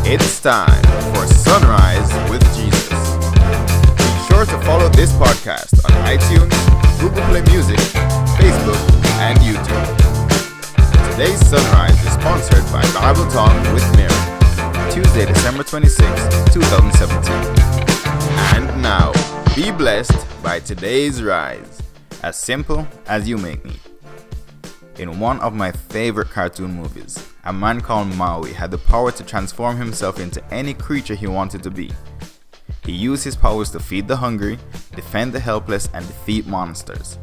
It's time for Sunrise with Jesus. Be sure to follow this podcast on iTunes, Google Play Music, Facebook, and YouTube. Today's Sunrise is sponsored by Bible Talk with Mary, Tuesday, December 26, 2017. And now, be blessed by today's rise, as simple as you make me. In one of my favorite cartoon movies, a man called Maui had the power to transform himself into any creature he wanted to be. He used his powers to feed the hungry, defend the helpless, and defeat monsters.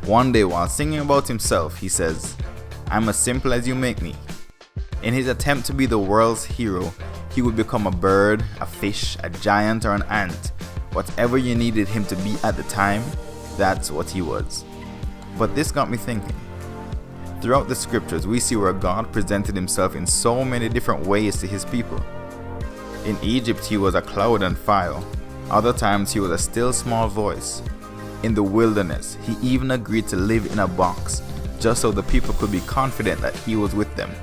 One day while singing about himself, he says, "I'm as simple as you make me." In his attempt to be the world's hero, he would become a bird, a fish, a giant, or an ant. Whatever you needed him to be at the time, that's what he was. But this got me thinking. Throughout the scriptures, we see where God presented himself in so many different ways to his people. In Egypt, he was a cloud and fire. Other times, he was a still small voice. In the wilderness, he even agreed to live in a box, just so the people could be confident that he was with them.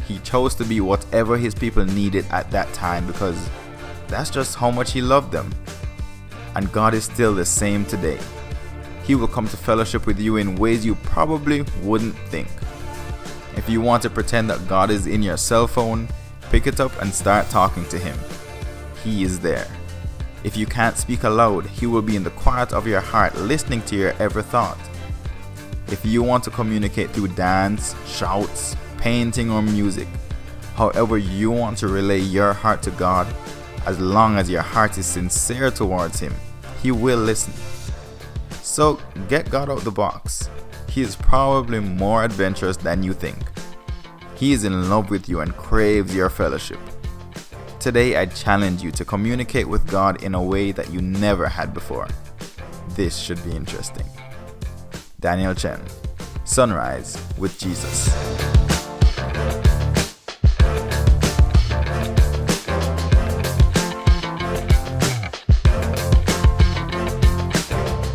He chose to be whatever his people needed at that time because that's just how much he loved them. And God is still the same today. He will come to fellowship with you in ways you probably wouldn't think. If you want to pretend that God is in your cell phone, pick it up and start talking to him. He is there. If you can't speak aloud, he will be in the quiet of your heart listening to your every thought. If you want to communicate through dance, shouts, painting, or music, however you want to relay your heart to God, as long as your heart is sincere towards him, he will listen. So get God out the box. He is probably more adventurous than you think. He is in love with you and craves your fellowship. Today I challenge you to communicate with God in a way that you never had before. This should be interesting. Daniel Chen, Sunrise with Jesus.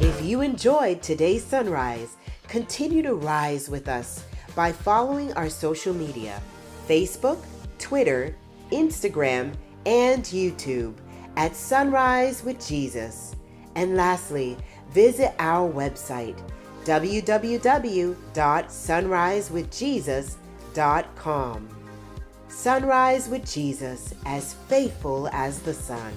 If you enjoyed today's Sunrise, continue to rise with us by following our social media, Facebook, Twitter, Instagram, and YouTube at Sunrise with Jesus. And lastly, visit our website, www.sunrisewithjesus.com. Sunrise with Jesus, as faithful as the sun.